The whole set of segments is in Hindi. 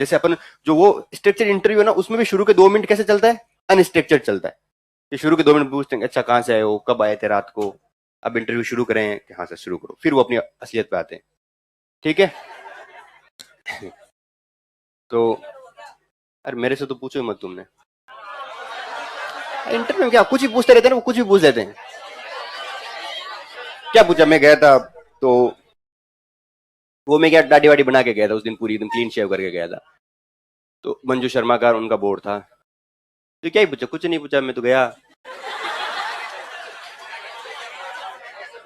जैसे अपन जो वो स्ट्रक्चर इंटरव्यू है ना, उसमें भी शुरू के 2 मिनट कैसे चलता है, अनस्ट्रक्चर्ड चलता है। ये शुरू के 2 मिनट पूछते हैं, अच्छा कहाँ से आए हो, कब आए थे रात को, अब इंटरव्यू शुरू करें कि हाँ सर शुरू करो, फिर वो अपनी असलियत पे आते हैं। ठीक है। तो अरे मेरे से तो पूछो ही मत तुमने, इंटरव्यू में क्या कुछ भी पूछते रहते हैं ना, वो कुछ भी पूछ लेते हैं। क्या पूछा, मैं गया था तो वो मैं क्या दाढ़ी वाड़ी बना के गया था उस दिन, पूरी एकदम क्लीन शेव करके गया था। तो मंजू शर्मा का उनका बोर्ड था। तो क्या ही पूछा, कुछ नहीं पूछा, मैं तो गया।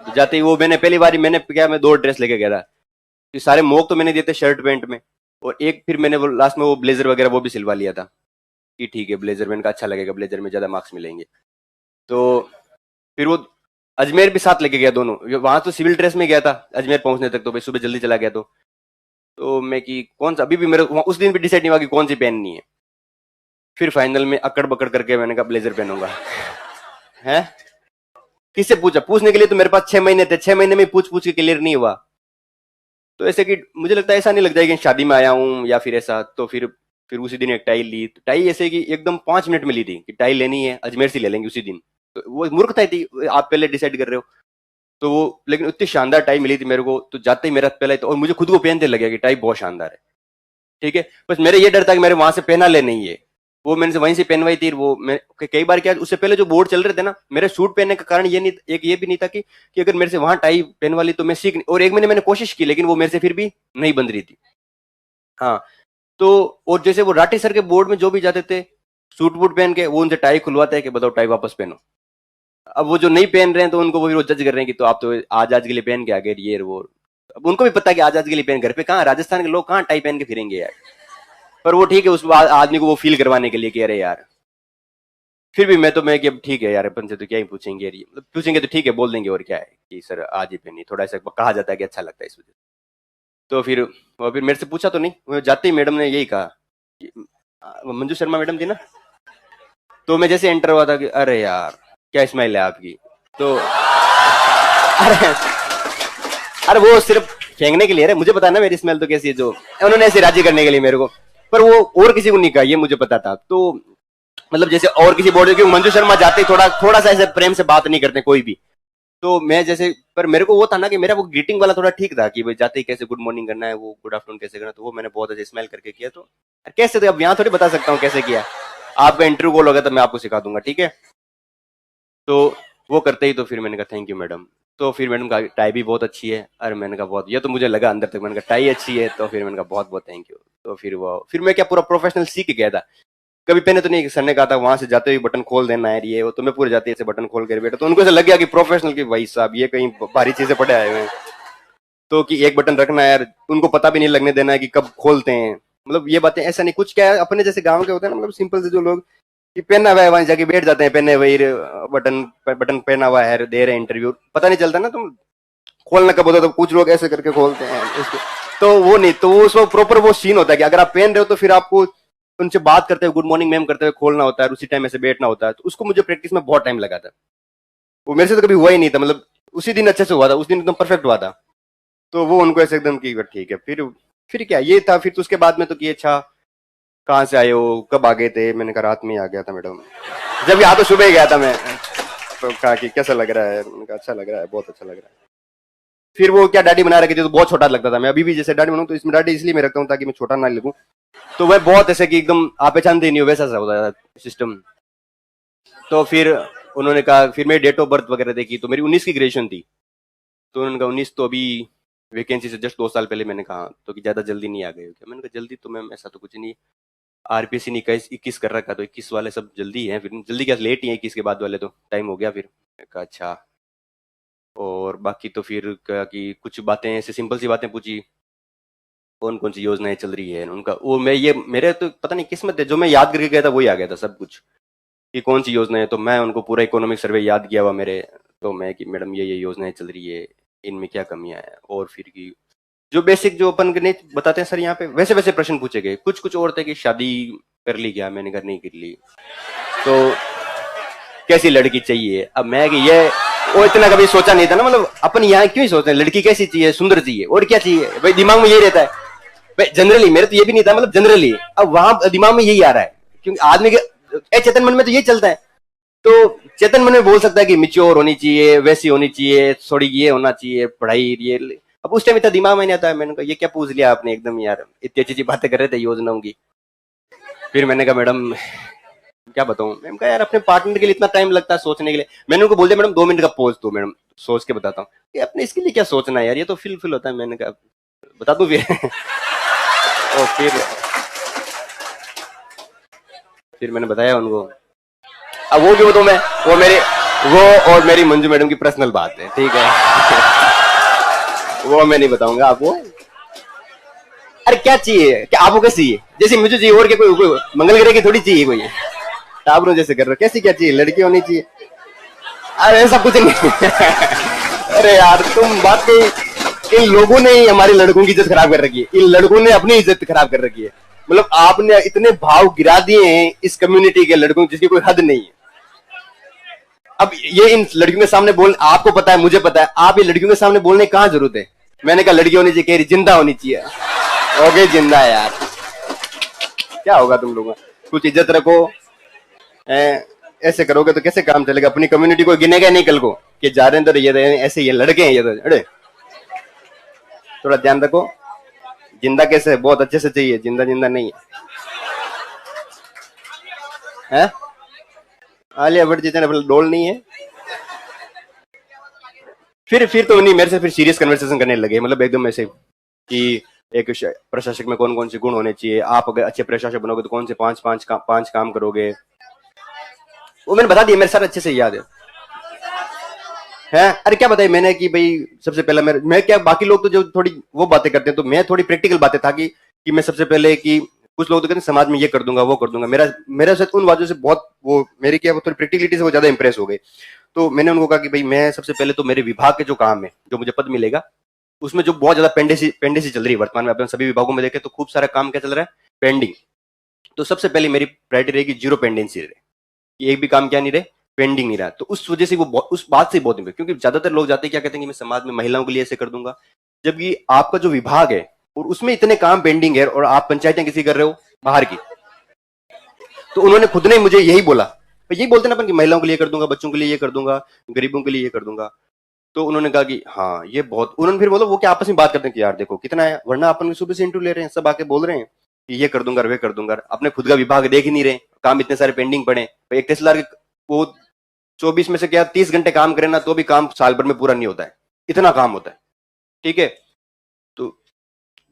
तो जाते ही वो मैंने पहली बार मैंने क्या, मैं 2 ड्रेस लेके गया था। तो सारे मोक तो मैंने दिए थे शर्ट पैंट में, और एक फिर मैंने वो लास्ट में वो ब्लेजर वगैरह वो भी सिलवा लिया था कि ठीक है ब्लेजर में इनका अच्छा लगेगा, ब्लेजर में ज्यादा मार्क्स मिलेंगे। तो फिर वो अजमेर भी साथ लेके गया दोनों, वहां तो सिविल ड्रेस में गया था अजमेर पहुंचने तक, तो भाई सुबह जल्दी चला गया। तो मैं कि कौन सा, अभी भी मेरे उस दिन भी डिसाइड नहीं हुआ कि कौन सी पहननी है। फिर फाइनल में अकड़ बकड़ करके मैंने कहा ब्लेजर पहनूंगा। है किससे पूछा, पूछने के लिए तो मेरे पास 6 महीने थे, 6 महीने में पूछ पूछ के क्लियर नहीं हुआ। तो ऐसे कि मुझे लगता है ऐसा नहीं लग जाएगा कि शादी में आया हूँ या फिर ऐसा। तो फिर उसी दिन एक टाई ली, तो टाई ऐसे कि एकदम 5 मिनट में ली थी कि टाई लेनी है, अजमेर से ले लेंगे उसी दिन। तो वो मूर्खता थी, आप पहले डिसाइड कर रहे हो। तो वो लेकिन इतनी शानदार टाई मिली थी मेरे को, तो जाते ही मेरा पहले तो, और मुझे खुद को पहनते लगे कि टाई बहुत शानदार है। ठीक है, बस मेरे ये डर था कि मेरे वहां से पहना ले नहीं है। वो मैंने से वहीं से पहनवाई थी। वो मैं कई बार क्या, उससे पहले जो बोर्ड चल रहे थे ना, मेरे सूट पहनने का कारण ये नहीं, एक ये भी नहीं था कि अगर मेरे से वहां टाई पहनवा ली तो मैं सीख नहीं, और 1 महीने मैंने कोशिश की लेकिन वो मेरे से फिर भी नहीं बन रही थी। हाँ। तो और जैसे वो राठी सर के बोर्ड में जो भी जाते थे सूट वूट पहन के, वो उनसे टाई खुलवाते हैं कि बताओ टाई वापस पहनो। अब वो जो नहीं पहन रहे हैं तो उनको वो जज कर रहे हैं कि तो आप तो आज आज के लिए पहन के आ गए ये वो। अब उनको भी पता है कि आज आज के लिए पहन, घर पे कहाँ राजस्थान के लोग कहाँ टाई पहन के फिरेंगे यार। पर वो ठीक है, उस आदमी को वो फील करवाने के लिए कि अरे यार, फिर भी मैं तो मैं कि अब ठीक है यार, अपन से तो क्या ही पूछेंगे यार, मतलब पूछेंगे तो ठीक है बोल देंगे, और क्या है कि सर आज ही पहनी, थोड़ा सा कहा जाता है कि अच्छा लगता है इस वजह से। तो फिर मेरे से पूछा तो नहीं, वो जाते ही मैडम ने यही कहा कि मंजू शर्मा मैडम थी ना। तो मैं जैसे एंटर हुआ था कि अरे यार क्या स्माइल है आपकी। तो अरे अरे वो सिर्फ फेंकने के लिए है, मुझे पता ना मेरी स्मेल तो कैसी है, जो उन्होंने ऐसे राजी करने के लिए मेरे को। पर वो और किसी को नहीं कहा, ये मुझे पता था। तो मतलब जैसे और किसी बोर्ड के मंजू शर्मा जाते ही थोड़ा सा ऐसे प्रेम से बात नहीं करते कोई भी। तो मैं जैसे, पर मेरे को वो था ना कि मेरा वो ग्रीटिंग वाला थोड़ा ठीक था कि भाई जाते ही कैसे गुड मॉर्निंग करना है, वो गुड आफ्टरनून कैसे करना है, तो वो मैंने बहुत अच्छे स्माइल करके किया। तो कैसे, तो अब यहाँ थोड़ी बता सकता हूँ कैसे किया, आपका इंटरव्यू कॉल होगा तब मैं आपको सिखा दूंगा। ठीक है। तो वो करते ही तो फिर मैंने कहा थैंक यू मैडम। तो फिर मैडम का टाई भी बहुत अच्छी है। अरे मैंने कहा बहुत, ये तो मुझे लगा अंदर तक, मैंने कहा टाई अच्छी है। तो फिर मैंने कहा बहुत बहुत थैंक यू। तो फिर मैं क्या पूरा प्रोफेशनल सीख के गया था, कभी पहने तो नहीं। सर ने कहा था वहां से जाते हुए बटन खोल देना है ये वो, तो मैं पूरे जाते ऐसे बटन खोल कर बैठा। तो उनको ऐसा लग गया कि प्रोफेशनल की भाई साहब ये कहीं भारी चीजें पड़े आए हुए हैं। तो कि एक बटन रखना है यार, उनको पता भी नहीं लगने देना है कि कब खोलते हैं। मतलब ये बातें ऐसा नहीं कुछ, क्या है अपने जैसे गाँव के होते हैं ना, मतलब सिंपल से जो लोग कि पहना हुआ है वहां जाके बैठ जाते हैं, पहने हुए बटन बटन पहना हुआ है, दे रहे इंटरव्यू, पता नहीं चलता ना तुम खोलना कब होता, तो कुछ लोग ऐसे करके खोलते हैं इसको। तो वो नहीं, तो उसमें प्रॉपर वो सीन होता है कि अगर आप पहन रहे हो तो फिर आपको उनसे बात करते हुए गुड मॉर्निंग मैम करते हुए खोलना होता है, उसी टाइम ऐसे बैठना होता है। तो उसको मुझे प्रैक्टिस में बहुत टाइम लगा था, वो मेरे से तो कभी हुआ ही नहीं था। मतलब उसी दिन अच्छे से हुआ था, उस दिन एकदम परफेक्ट हुआ था। तो वो उनको ऐसे एकदम की ठीक है। फिर क्या ये था, फिर तो उसके बाद में तो कि अच्छा कहाँ से आए हो, कब आ गए थे, मैंने कहा रात में आ गया था मैडम, जब यहाँ तो सुबह ही गया था मैं। तो कहा कि कैसा लग रहा है, मैंने कहा अच्छा लग रहा है, बहुत अच्छा लग रहा है। फिर वो क्या दाढ़ी बना रखी थी तो बहुत छोटा लगता था। मैं अभी भी जैसे दाढ़ी बनाऊं तो इसमें दाढ़ी इसलिए मैं रखता हूँ ताकि मैं छोटा ना लगूं। तो वह बहुत ऐसे कि एकदम आप पहचानते नहीं हो वैसा सा होता था सिस्टम। तो फिर उन्होंने कहा, फिर मेरी डेट ऑफ बर्थ वगैरह देखी तो मेरी 19 की ग्रेजुएशन थी। तो उन्होंने कहा 19 तो अभी वैकेंसी से जस्ट 2 साल पहले। मैंने कहा तो कि ज्यादा जल्दी नहीं आ गए हो क्या। मैंने कहा जल्दी तो मैम ऐसा तो कुछ नहीं, आरपीएससी ने 21 कर रखा, तो 21 वाले सब जल्दी है, फिर जल्दी क्या लेट ही है 21 के बाद वाले, तो टाइम हो गया। फिर मैंने कहा अच्छा, और बाकी तो फिर कहा कि कुछ बातें ऐसे सिंपल सी बातें पूछी, कौन कौन सी योजनाएं चल रही है उनका, वो मैं ये मेरे तो पता नहीं किस्मत है, जो मैं याद करके गया था वही आ गया था सब कुछ कि कौन सी योजना है। तो मैं उनको पूरा इकोनॉमिक सर्वे याद किया हुआ मेरे। तो मैं कि मैडम ये योजनाएं चल रही है, इनमें क्या कमियां हैं, और फिर की जो बेसिक जो अपन नहीं बताते हैं सर यहाँ पे, वैसे वैसे प्रश्न पूछे गए। कुछ कुछ और थे कि शादी कर ली क्या, मैंने कहा नहीं कर ली। तो कैसी लड़की चाहिए, अब मैं कि ये वो इतना कभी सोचा नहीं था ना। मतलब अपन यहाँ क्यों ही सोचते हैं लड़की कैसी चाहिए, सुंदर चाहिए, और क्या चाहिए भाई, दिमाग में यही रहता है। भाई जनरली मेरे तो ये भी नहीं था, मतलब जनरली अब वहां दिमाग में यही आ रहा है, क्योंकि आदमी के चेतन मन में तो ये चलता है। तो चेतन मन में बोल सकता है कि मिच्योर होनी चाहिए, वैसी होनी चाहिए, थोड़ी ये होना चाहिए, पढ़ाई ये। अब उस टाइम इतना दिमाग में नहीं आता है। मैंने कहा ये क्या पूछ लिया आपने एकदम यार, इतनी अच्छी अच्छी बातें कर रहे थे योजनाओं की। फिर मैंने कहा मैडम क्या बताऊं, मैंने कहा यार अपने पार्टनर के लिए इतना टाइम लगता है सोचने के लिए। मैंने उनको बोल दिया मैडम 2 मिनट का पॉज दो मैडम, सोच के बताता हूँ। ये अपने इसके लिए क्या सोचना है यार, ये तो फिल होता है। मैंने कहा बता दूं फिर और फिर मैंने बताया उनको। अब वो क्यों बताऊं मैं, वो और मेरी मंजू मैडम की पर्सनल बात है, ठीक है वो मैं नहीं बताऊंगा आपको। अरे क्या चाहिए, क्या आपको क्या चाहिए, जैसे मुझे चाहिए और क्या, कोई मंगल ग्रह की थोड़ी चाहिए कोई टाबरों जैसे कर रहे हो, कैसी क्या चाहिए, लड़की होनी चाहिए। अरे ऐसा कुछ नहीं अरे यार तुम बात कही, इन लोगों ने ही हमारे लड़कों की इज्जत खराब कर रखी है, इन लड़कों ने अपनी इज्जत खराब कर रखी है। मतलब आपने इतने भाव गिरा दिए हैं इस कम्युनिटी के लड़कों जिसकी कोई हद नहीं है। अब ये इन लड़कियों के सामने बोल, आपको पता है मुझे पता है, आप ये लड़कियों के सामने बोलने की कहां जरूरत है। मैंने कहा लड़की होनी चाहिए, कह रही जिंदा होनी चाहिए। ओके जिंदा है यार, क्या होगा तुम लोगों, कुछ इज्जत रखो। ऐसे करोगे तो कैसे काम चलेगा, अपनी कम्युनिटी को गिनेगा नहीं कल को कि जा रहे हैं तो ये ऐसे ये लड़के हैं ये तो। अरे थोड़ा ध्यान रखो, जिंदा कैसे, बहुत अच्छे से चाहिए, जिंदा जिंदा नहीं है। आलिया भट्ट जितने डोल नहीं है। फिर तो नहीं, मेरे से फिर सीरियस कन्वर्सेशन करने लगे, मतलब एकदम ऐसे कि एक प्रशासक में कौन कौन से गुण होने चाहिए, आप अगर अच्छे प्रशासक बनोगे तो कौन से पांच काम करोगे, वो मैंने बता दिया, मेरे साथ अच्छे से याद है। अरे क्या बताया मैंने कि भाई सबसे पहला मैं क्या, बाकी लोग तो जो थोड़ी वो बातें करते हैं, तो मैं थोड़ी प्रैक्टिकल बातें था कि मैं सबसे पहले कि कुछ लोग तो कहते हैं समाज में ये कर दूंगा वो कर दूंगा, मेरा साथ उन बातों से बहुत वो मेरी क्या, वो थोड़ी प्रैक्टिकलिटी से वो ज्यादा इंप्रेस हो गए। तो मैंने उनको कहा कि भाई मैं सबसे पहले तो मेरे विभाग के जो काम है, जो मुझे पद मिलेगा उसमें जो बहुत ज्यादा पेंडेंसी चल रही है वर्तमान में, अपने सभी विभागों में देखें तो खूब सारा काम क्या चल रहा है, पेंडिंग। तो सबसे पहले मेरी प्रायोरिटी रहेगी जीरो पेंडेंसी रहे, एक भी काम क्या नहीं रहे, पेंडिंग नहीं रहा। तो उस वजह से वो उस बात से बहुत, क्योंकि ज्यादातर लोग जाते हैं क्या कहते हैं कि मैं समाज में महिलाओं के लिए ऐसे कर दूंगा, जबकि आपका जो विभाग है और उसमें इतने काम पेंडिंग है और आप पंचायतें किसी कर रहे हो बाहर की। तो उन्होंने खुद ने मुझे यही बोला, यही बोलते ना अपन कि महिलाओं के लिए कर दूंगा, बच्चों के लिए ये कर दूंगा, गरीबों के लिए ये कर दूंगा। तो उन्होंने कहा कि हाँ ये बहुत, उन्होंने फिर बोला वो क्या आपस में बात करते हैं कि यार देखो कितना है, वरना अपन सुबह से इंटरव्यू ले रहे हैं, सब आके बोल रहे हैं कि ये कर दूंगा वे कर दूंगा, अपने खुद का विभाग देख ही नहीं रहे, काम इतने सारे पेंडिंग पड़े। एक तहसीलदार वो 24 में से क्या 30 घंटे काम करे ना तो भी काम साल भर में पूरा नहीं होता है, इतना काम होता है, ठीक है।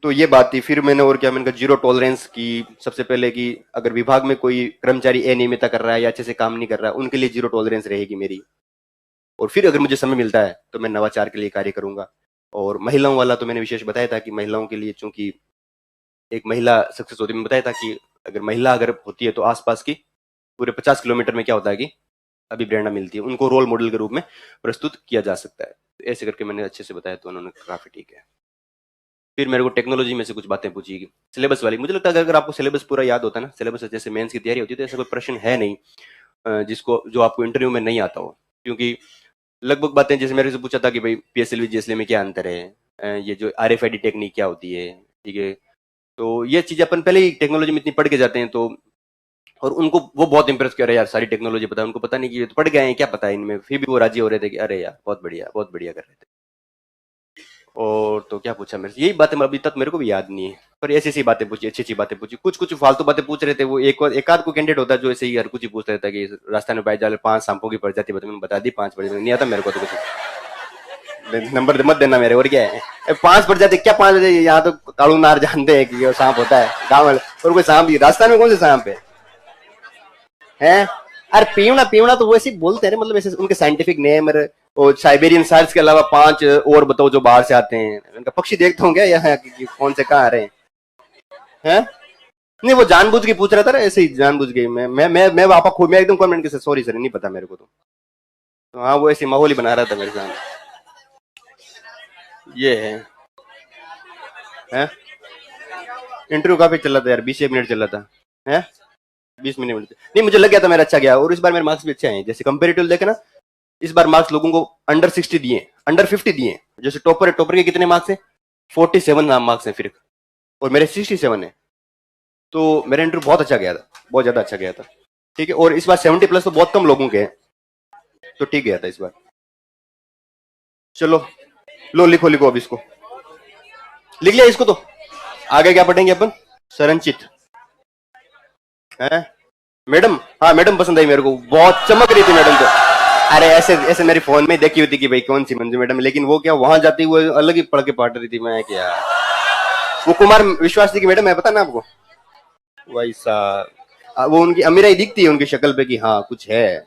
तो ये बात थी। फिर मैंने और क्या, मैंने कहा जीरो टॉलरेंस की, सबसे पहले कि अगर विभाग में कोई कर्मचारी अनियमितता कर रहा है या अच्छे से काम नहीं कर रहा है, उनके लिए जीरो टॉलरेंस रहेगी मेरी। और फिर अगर मुझे समय मिलता है तो मैं नवाचार के लिए कार्य करूंगा। और महिलाओं वाला तो मैंने विशेष बताया था कि महिलाओं के लिए, चूंकि एक महिला सक्सेस होती है, मैं बताया था कि अगर महिला अगर होती है तो आसपास की पूरे 50 किलोमीटर में क्या होता है कि अभिप्रेरणा मिलती है, उनको रोल मॉडल के रूप में प्रस्तुत किया जा सकता है। ऐसे करके मैंने अच्छे से बताया तो उन्होंने काफी ठीक है। फिर मेरे को टेक्नोलॉजी में से कुछ बातें पूछी, सिलेबस वाली। मुझे लगता है अगर आपको सिलेबस पूरा याद होता है ना, सिलेबस जैसे मेंस की तैयारी होती है, तो ऐसा कोई प्रश्न है नहीं जिसको जो आपको इंटरव्यू में नहीं आता हो, क्योंकि लगभग बातें जैसे मेरे से पूछा था कि भाई पीएसएलवी जीएसएलवी में क्या अंतर है, ये जो आरएफआईडी टेक्निक क्या होती है, ठीक है। तो ये चीजें अपन पहले ही टेक्नोलॉजी में इतनी पढ़ के जाते हैं, तो और उनको वो बहुत इंप्रेस कर रहे हैं यार, सारी टेक्नोलॉजी पता है उनको, पता नहीं कि ये तो पढ़ गए हैं क्या पता है इनमें, फिर भी वो राजी हो रहे थे कि अरे यार बहुत बढ़िया कर रहे थे। और तो क्या पूछा मेरे से, यही बातें अभी तक मेरे को भी याद नहीं है, पर ऐसी ऐसी बातें पूछी, अच्छी अच्छी बातें पूछी, कुछ फालतू बातें पूछ रहे थे। वो एक आध को कैंडिडेट होता है जो ऐसे ही हर कुछ ही पूछता रहता है कि रास्ता में पाए जाले 5 सांपों की प्रजाति बता दी, 5 प्रजाति नहीं आता मेरे को तो कुछ नंबर मत देना मेरे, और क्या है 5 प्रजाति क्या 5, यहाँ तो कालू नार जानते हैं कि सांप होता है गाँव में, और कोई सांप राजस्थान में कौन से सांप है। अरे पीवना तो वैसे बोलते हैं, मतलब ऐसे उनके साइंटिफिक नेम और साइबेरियन सार्स के अलावा 5 और बताओ जो बाहर से आते हैं। उनका पक्षी देखता हूँ क्या यहाँ कौन से कहाँ आ रहे हैं। नहीं वो जानबूझ के पूछ रहा था ना, ऐसे ही जानबूझ के। मैं वापस खुद मैं एकदम कमेंट के सॉरी सर नहीं पता मेरे को तो हाँ वो ऐसे माहौल ही बना रहा था मेरे सामने। ये है इंटरव्यू काफी चल रहा था यार, 20 मिनट चल रहा था है 20 मिनट नहीं, मुझे लग गया था मेरा अच्छा गया, और इस बार मेरे मार्क्स भी अच्छे आए। जैसे कंपेरेटिव देखे ना, इस बार मार्क्स लोगों को अंडर 60 दिए, अंडर 50 दिए। जैसे टॉपर है, टॉपर के कितने मार्क्स है 47 मार्क्स है फिर, और मेरे 67 है, तो मेरा इंटरव्यू बहुत अच्छा गया था, बहुत ज्यादा अच्छा गया था। ठीक है, और इस बार 70+ तो बहुत कम लोगों के हैं, तो ठीक गया था इस बार। चलो लो लिखो लिखो अब इसको, लिख लिया इसको तो। आगे क्या पढ़ेंगे अपन? संरचित है मैडम। हाँ मैडम पसंद आई मेरे को, बहुत चमक रही थी मैडम तो। अरे ऐसे ऐसे मेरी फोन में देखी हुई थी कि भाई कौन सी मंजू मैडम, लेकिन वो क्या वहां जाती हुई अलग ही पढ़ के पाट रही थी। मैं क्या, वो कुमार विश्वास जी की मैडम है, पता ना आपको? वैसा वो उनकी अमीराई दिखती है उनकी शक्ल पे कि हाँ कुछ है।